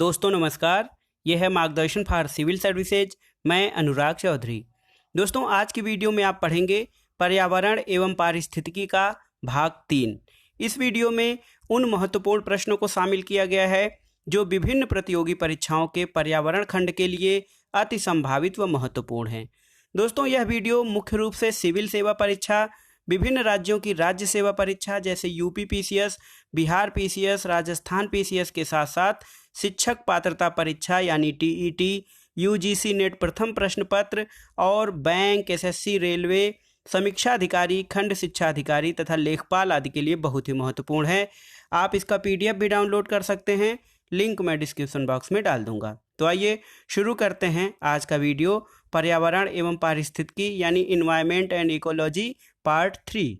दोस्तों नमस्कार, यह है मार्गदर्शन फॉर सिविल सर्विसेज। मैं अनुराग चौधरी। दोस्तों आज की वीडियो में आप पढ़ेंगे पर्यावरण एवं पारिस्थितिकी का भाग 3। इस वीडियो में उन महत्वपूर्ण प्रश्नों को शामिल किया गया है जो विभिन्न प्रतियोगी परीक्षाओं के पर्यावरण खंड के लिए अति संभावित व महत्वपूर्ण हैं। दोस्तों यह वीडियो मुख्य रूप से सिविल सेवा परीक्षा, विभिन्न राज्यों की राज्य सेवा परीक्षा जैसे UP PCS, Bihar PCS, Rajasthan PCS के साथ साथ शिक्षक पात्रता परीक्षा यानी टीईटी, यूजीसी नेट प्रथम प्रश्न पत्र और बैंक, एसएससी, रेलवे, समीक्षा अधिकारी, खंड शिक्षा अधिकारी तथा लेखपाल आदि के लिए बहुत ही महत्वपूर्ण है। आप इसका पीडीएफ भी डाउनलोड कर सकते हैं, लिंक मैं डिस्क्रिप्शन बॉक्स में डाल दूंगा। तो आइए शुरू करते हैं आज का वीडियो, पर्यावरण एवं पारिस्थितिकी यानी इन्वायरमेंट एंड इकोलॉजी पार्ट 3।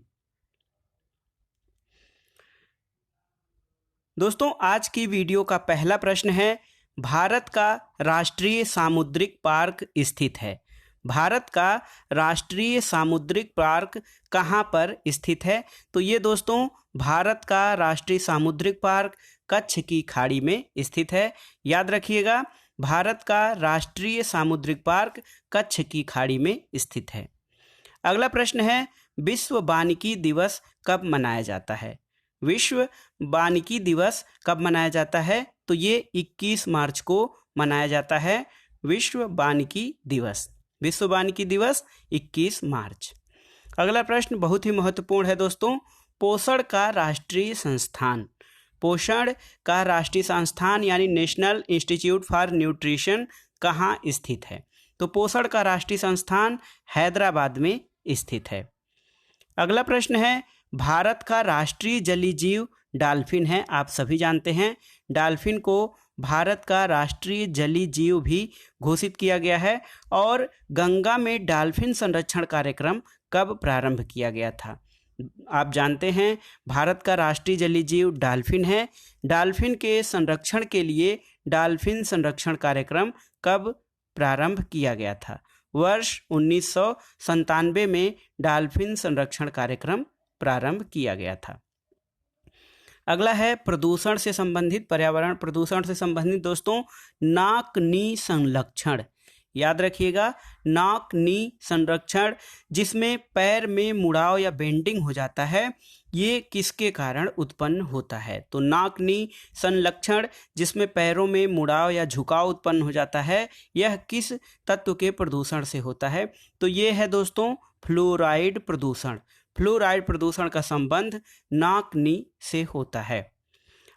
दोस्तों आज की वीडियो का पहला प्रश्न है, भारत का राष्ट्रीय सामुद्रिक पार्क स्थित है। भारत का राष्ट्रीय सामुद्रिक पार्क कहाँ पर स्थित है? तो ये दोस्तों भारत का राष्ट्रीय सामुद्रिक पार्क कच्छ की खाड़ी में स्थित है। याद रखिएगा, भारत का राष्ट्रीय सामुद्रिक पार्क कच्छ की खाड़ी में स्थित है। अगला प्रश्न है, विश्व वानिकी दिवस कब मनाया जाता है? विश्व वानिकी दिवस कब मनाया जाता है? तो ये 21 मार्च को मनाया जाता है। विश्व वानिकी दिवस, विश्व वानिकी दिवस 21 मार्च। अगला प्रश्न बहुत ही महत्वपूर्ण है दोस्तों, पोषण का राष्ट्रीय संस्थान। पोषण का राष्ट्रीय संस्थान यानी नेशनल इंस्टीट्यूट फॉर न्यूट्रिशन कहाँ स्थित है? तो पोषण का राष्ट्रीय संस्थान हैदराबाद में स्थित है। अगला प्रश्न है, भारत का राष्ट्रीय जलीय जीव डॉल्फिन है। आप सभी जानते हैं डॉल्फिन को भारत का राष्ट्रीय जलीय जीव भी घोषित किया गया है। और गंगा में डॉल्फिन संरक्षण कार्यक्रम कब प्रारंभ किया गया था? आप जानते हैं भारत का राष्ट्रीय जलीय जीव डॉल्फिन है। डॉल्फिन के संरक्षण के लिए डॉल्फिन संरक्षण कार्यक्रम कब प्रारंभ किया गया था? वर्ष 1997 में डॉल्फिन संरक्षण कार्यक्रम प्रारंभ किया गया था। अगला है प्रदूषण से संबंधित, पर्यावरण प्रदूषण से संबंधित दोस्तों, नाक नी संरक्षण। याद रखिएगा, नाक नी संरक्षण जिसमें पैर में मुड़ाव या बेंडिंग हो जाता है, ये किसके कारण उत्पन्न होता है? तो नाक नी संरक्षण जिसमें पैरों में मुड़ाव या झुकाव उत्पन्न हो जाता है, यह किस तत्व के प्रदूषण से होता है? तो ये है दोस्तों फ्लोराइड प्रदूषण। फ्लोराइड प्रदूषण का संबंध नाक नी से होता है।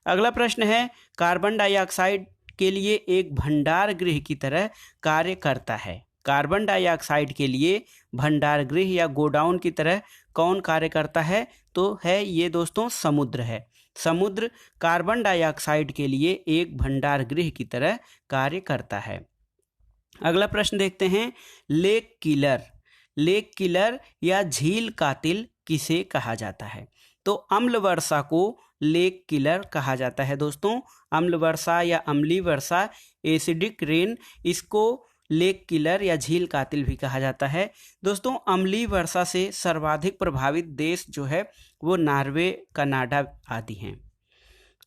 अगला प्रश्न है, कार्बन डाइऑक्साइड के लिए एक भंडार गृह की तरह कार्य करता है। कार्बन डाइऑक्साइड के लिए भंडार गृह या गोडाउन की तरह कौन कार्य करता है? तो है ये दोस्तों समुद्र है। समुद्र कार्बन डाइऑक्साइड के लिए एक भंडार गृह की तरह कार्य करता है। अगला प्रश्न देखते हैं, लेक किलर। लेक किलर या झील कातिल किसे कहा जाता है? तो अम्ल वर्षा को लेक किलर कहा जाता है दोस्तों। अम्ल वर्षा या अम्लीय वर्षा, एसिडिक रेन, इसको लेक किलर या झील कातिल भी कहा जाता है। दोस्तों अम्लीय वर्षा से सर्वाधिक प्रभावित देश जो है वो नॉर्वे, कनाडा आदि हैं।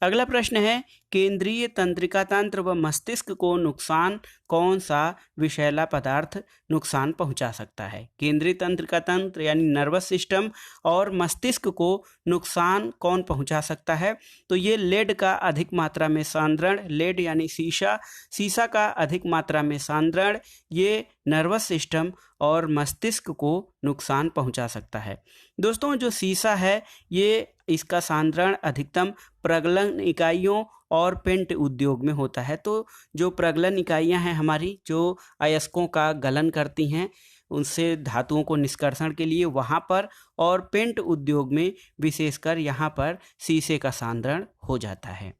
अगला प्रश्न है, केंद्रीय तंत्रिका तंत्र व मस्तिष्क को नुकसान कौन सा विषैला पदार्थ नुकसान पहुंचा सकता है? केंद्रीय तंत्रिका तंत्र यानी नर्वस सिस्टम और मस्तिष्क को नुकसान कौन पहुंचा सकता है? तो ये लेड का अधिक मात्रा में सांद्रण, लेड यानी शीशा, शीशा का अधिक मात्रा में सांद्रण, ये नर्वस सिस्टम और मस्तिष्क को नुकसान पहुंचा सकता है। दोस्तों जो शीशा है ये इसका सांद्रण अधिकतम प्रगलन इकाइयों और पेंट उद्योग में होता है। तो जो प्रगलन इकाइयां हैं हमारी, जो अयस्कों का गलन करती हैं, उनसे धातुओं को निष्कर्षण के लिए वहाँ पर, और पेंट उद्योग में विशेषकर यहाँ पर शीशे का सांद्रण हो जाता है।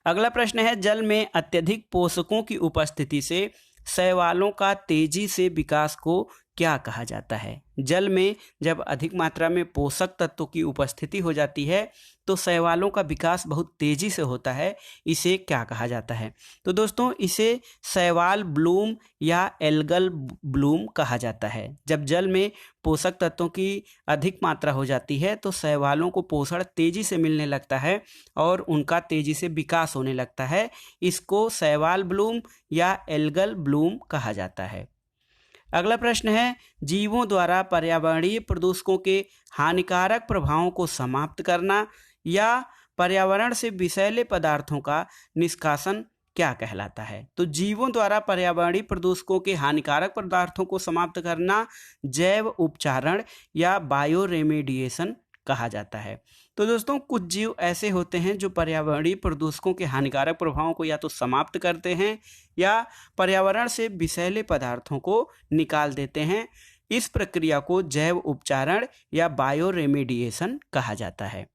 अगला प्रश्न है, जल में अत्यधिक पोषकों की उपस्थिति से शैवालों का तेजी से विकास को क्या कहा जाता है? जल में जब अधिक मात्रा में पोषक तत्वों की उपस्थिति हो जाती है तो शैवालों का विकास बहुत तेजी से होता है। इसे क्या कहा जाता है? तो दोस्तों इसे शैवाल ब्लूम या एल्गल ब्लूम कहा जाता है। जब जल में पोषक तत्वों की अधिक मात्रा हो जाती है तो शैवालों को पोषण तेजी से मिलने लगता है और उनका तेजी से विकास होने लगता है। इसको शैवाल ब्लूम या एल्गल ब्लूम कहा जाता है। अगला प्रश्न है, जीवों द्वारा पर्यावरणीय प्रदूषकों के हानिकारक प्रभावों को समाप्त करना या पर्यावरण से विषैले पदार्थों का निष्कासन क्या कहलाता है? तो जीवों द्वारा पर्यावरणीय प्रदूषकों के हानिकारक पदार्थों को समाप्त करना जैव उपचारण या बायो रेमेडिएशन कहा जाता है। तो दोस्तों कुछ जीव ऐसे होते हैं जो पर्यावरणीय प्रदूषकों के हानिकारक प्रभावों को या तो समाप्त करते हैं या पर्यावरण से विषैले पदार्थों को निकाल देते हैं। इस प्रक्रिया को जैव उपचारण या बायो रेमेडिएशन कहा जाता है।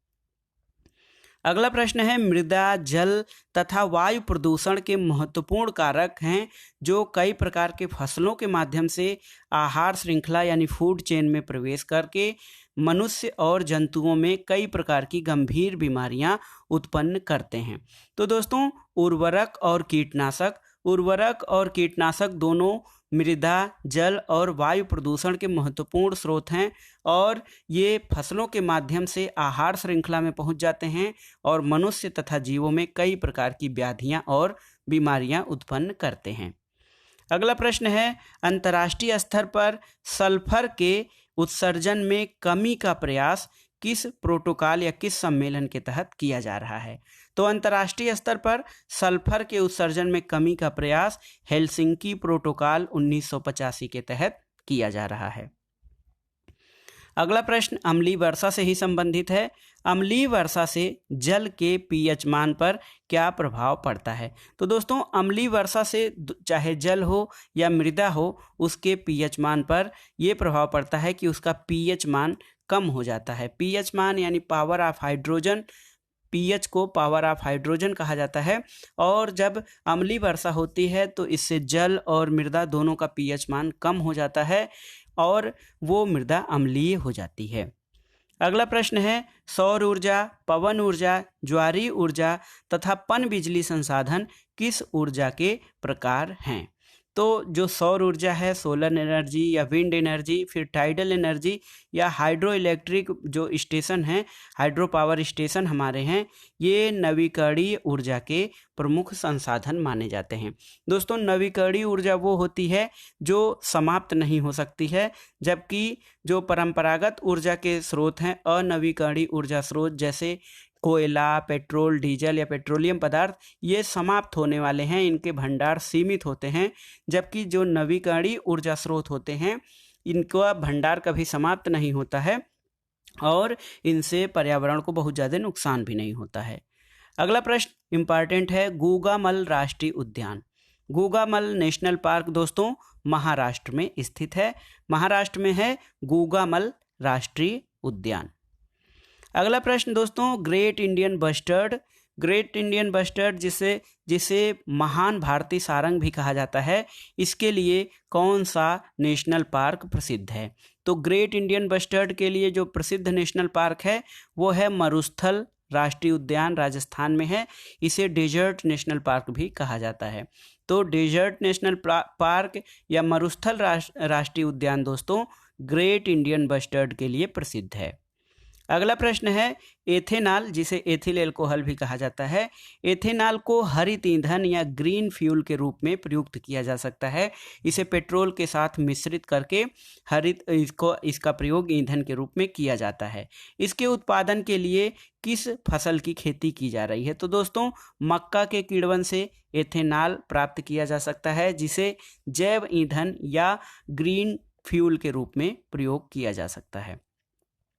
अगला प्रश्न है, मृदा, जल तथा वायु प्रदूषण के महत्वपूर्ण कारक हैं जो कई प्रकार के फसलों के माध्यम से आहार श्रृंखला यानी फूड चेन में प्रवेश करके मनुष्य और जंतुओं में कई प्रकार की गंभीर बीमारियां उत्पन्न करते हैं। तो दोस्तों उर्वरक और कीटनाशक दोनों मृदा, जल और वायु प्रदूषण के महत्वपूर्ण स्रोत हैं और ये फसलों के माध्यम से आहार श्रृंखला में पहुंच जाते हैं और मनुष्य तथा जीवों में कई प्रकार की व्याधियां और बीमारियां उत्पन्न करते हैं। अगला प्रश्न है, अंतर्राष्ट्रीय स्तर पर सल्फर के उत्सर्जन में कमी का प्रयास किस प्रोटोकॉल या किस सम्मेलन के तहत किया जा रहा है? तो अंतर्राष्ट्रीय स्तर पर सल्फर के उत्सर्जन में कमी का प्रयास हेलसिंकी प्रोटोकॉल 1985 के तहत किया जा रहा है। अगला प्रश्न अम्लीय वर्षा से ही संबंधित है। अम्लीय वर्षा से जल के पीएच मान पर क्या प्रभाव पड़ता है? तो दोस्तों अम्लीय वर्षा से चाहे जल हो या मृदा हो उसके पीएच मान पर यह प्रभाव पड़ता है कि उसका पीएच मान कम हो जाता है। पीएच मान यानी पावर ऑफ हाइड्रोजन, पीएच को पावर ऑफ हाइड्रोजन कहा जाता है और जब अम्लीय वर्षा होती है तो इससे जल और मृदा दोनों का पीएच मान कम हो जाता है और वो मृदा अम्लीय हो जाती है। अगला प्रश्न है, सौर ऊर्जा, पवन ऊर्जा, ज्वारीय ऊर्जा तथा पन बिजली संसाधन किस ऊर्जा के प्रकार हैं? तो जो सौर ऊर्जा है, सोलर एनर्जी या विंड एनर्जी, फिर टाइडल एनर्जी या हाइड्रो इलेक्ट्रिक जो स्टेशन हैं, हाइड्रो पावर स्टेशन हमारे हैं, ये नवीकरणीय ऊर्जा के प्रमुख संसाधन माने जाते हैं। दोस्तों नवीकरणीय ऊर्जा वो होती है जो समाप्त नहीं हो सकती है, जबकि जो परंपरागत ऊर्जा के स्रोत हैं, अनवीकरणीय ऊर्जा स्रोत जैसे कोयला, पेट्रोल, डीजल या पेट्रोलियम पदार्थ, ये समाप्त होने वाले हैं, इनके भंडार सीमित होते हैं। जबकि जो नवीकरणीय ऊर्जा स्रोत होते हैं इनका भंडार कभी समाप्त नहीं होता है और इनसे पर्यावरण को बहुत ज़्यादा नुकसान भी नहीं होता है। अगला प्रश्न इम्पॉर्टेंट है, गूगामल राष्ट्रीय उद्यान। गूगामल नेशनल पार्क दोस्तों महाराष्ट्र में स्थित है। महाराष्ट्र में है गूगामल राष्ट्रीय उद्यान। अगला प्रश्न दोस्तों, ग्रेट इंडियन बस्टर्ड जिसे महान भारतीय सारंग भी कहा जाता है, इसके लिए कौन सा नेशनल पार्क प्रसिद्ध है? तो ग्रेट इंडियन बस्टर्ड के लिए जो प्रसिद्ध नेशनल पार्क है वो है मरुस्थल राष्ट्रीय उद्यान, राजस्थान में है। इसे डेजर्ट नेशनल पार्क भी कहा जाता है। तो डेजर्ट नेशनल पार्क या मरुस्थल राष्ट्रीय उद्यान दोस्तों ग्रेट इंडियन बस्टर्ड के लिए प्रसिद्ध है। अगला प्रश्न है, एथेनॉल जिसे एथिल एल्कोहल भी कहा जाता है, एथेनॉल को हरित ईंधन या ग्रीन फ्यूल के रूप में प्रयुक्त किया जा सकता है। इसे पेट्रोल के साथ मिश्रित करके इसका प्रयोग ईंधन के रूप में किया जाता है। इसके उत्पादन के लिए किस फसल की खेती की जा रही है? तो दोस्तों मक्का के किण्वन से एथेनॉल प्राप्त किया जा सकता है जिसे जैव ईंधन या ग्रीन फ्यूल के रूप में प्रयोग किया जा सकता है।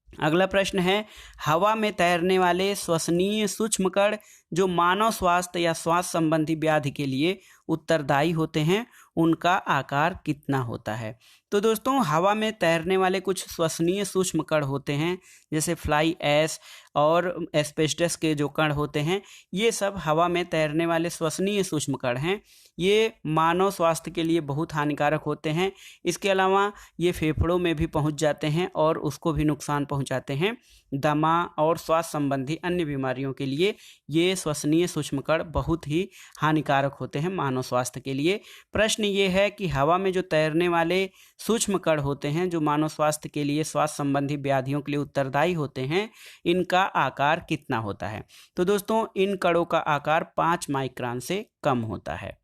अगला प्रश्न है, हवा में तैरने वाले श्वसनीय सूक्ष्म कण जो मानव स्वास्थ्य या श्वास संबंधी व्याधि के लिए उत्तरदायी होते हैं उनका आकार कितना होता है। तो दोस्तों हवा में तैरने वाले कुछ श्वसनीय सूक्ष्म कण होते हैं, जैसे फ्लाई ऐश और एस्बेस्टस के जो कण होते हैं, ये सब हवा में तैरने वाले श्वसनीय सूक्ष्म कण हैं। ये मानव स्वास्थ्य के लिए बहुत हानिकारक होते हैं। इसके अलावा ये फेफड़ों में भी पहुंच जाते हैं और उसको भी नुकसान पहुंचाते हैं। दमा और श्वास संबंधी अन्य बीमारियों के लिए ये श्वसनीय सूक्ष्म कण बहुत ही हानिकारक होते हैं मानव स्वास्थ्य के लिए। प्रश्न ये है कि हवा में जो तैरने वाले सूक्ष्म कण होते हैं जो मानव स्वास्थ्य के लिए श्वास संबंधी व्याधियों के लिए उत्तरदायी होते हैं, इनका आकार कितना होता है। तो दोस्तों इन कणों का आकार 5 माइक्रोन से कम होता है।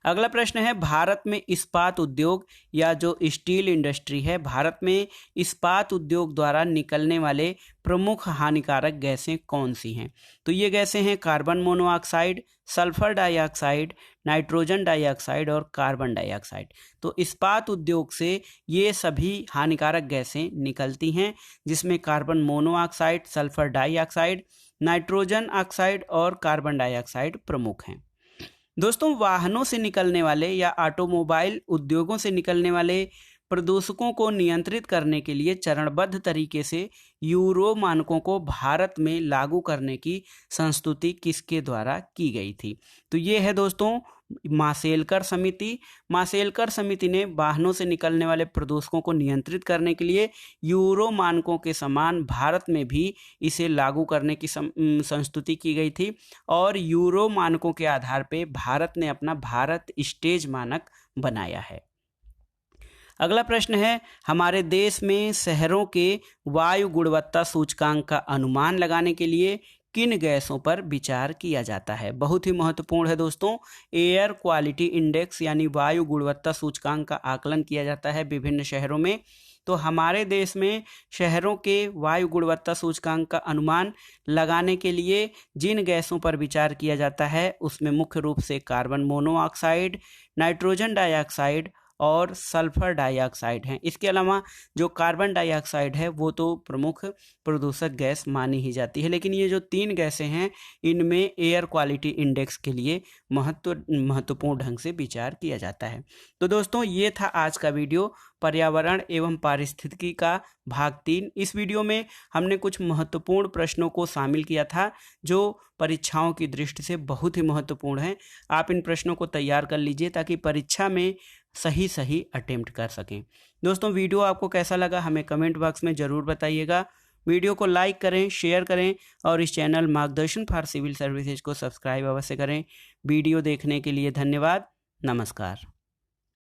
अगला प्रश्न है, भारत में इस्पात उद्योग या जो स्टील इंडस्ट्री है, भारत में इस्पात उद्योग द्वारा निकलने वाले प्रमुख हानिकारक गैसें कौन सी हैं। तो ये गैसें हैं carbon monoxide, sulphur dioxide, nitrogen dioxide और कार्बन डाइऑक्साइड। तो इस्पात उद्योग से ये सभी हानिकारक गैसें निकलती हैं, जिसमें carbon monoxide, sulphur dioxide, nitrogen oxide और कार्बन डाइऑक्साइड प्रमुख हैं। दोस्तों वाहनों से निकलने वाले या ऑटोमोबाइल उद्योगों से निकलने वाले प्रदूषकों को नियंत्रित करने के लिए चरणबद्ध तरीके से यूरो मानकों को भारत में लागू करने की संस्तुति किसके द्वारा की गई थी। तो ये है दोस्तों माशेलकर समिति। माशेलकर समिति ने वाहनों से निकलने वाले प्रदूषकों को नियंत्रित करने के लिए यूरो मानकों के समान भारत में भी इसे लागू करने की संस्तुति की गई थी और यूरो मानकों के आधार पे भारत ने अपना भारत स्टेज मानक बनाया है। अगला प्रश्न है, हमारे देश में शहरों के वायु गुणवत्ता सूचकांक का अनुमान लगाने के लिए किन गैसों पर विचार किया जाता है। बहुत ही महत्वपूर्ण है दोस्तों। एयर क्वालिटी इंडेक्स यानी वायु गुणवत्ता सूचकांक का आकलन किया जाता है विभिन्न शहरों में। तो हमारे देश में शहरों के वायु गुणवत्ता सूचकांक का अनुमान लगाने के लिए जिन गैसों पर विचार किया जाता है उसमें मुख्य रूप से कार्बन मोनोऑक्साइड, नाइट्रोजन डाइऑक्साइड और सल्फर डाइऑक्साइड हैं। इसके अलावा जो कार्बन डाइऑक्साइड है वो तो प्रमुख प्रदूषक गैस मानी ही जाती है, लेकिन ये जो 3 गैसें हैं इनमें एयर क्वालिटी इंडेक्स के लिए महत्वपूर्ण ढंग से विचार किया जाता है। तो दोस्तों ये था आज का वीडियो, पर्यावरण एवं पारिस्थितिकी का भाग 3। इस वीडियो में हमने कुछ महत्वपूर्ण प्रश्नों को शामिल किया था जो परीक्षाओं की दृष्टि से बहुत ही महत्वपूर्ण है। आप इन प्रश्नों को तैयार कर लीजिए ताकि परीक्षा में सही अटेम्प्ट कर सकें। दोस्तों वीडियो आपको कैसा लगा हमें कमेंट बॉक्स में ज़रूर बताइएगा। वीडियो को लाइक करें, शेयर करें और इस चैनल मार्गदर्शन फॉर सिविल सर्विसेज को सब्सक्राइब अवश्य करें। वीडियो देखने के लिए धन्यवाद। नमस्कार।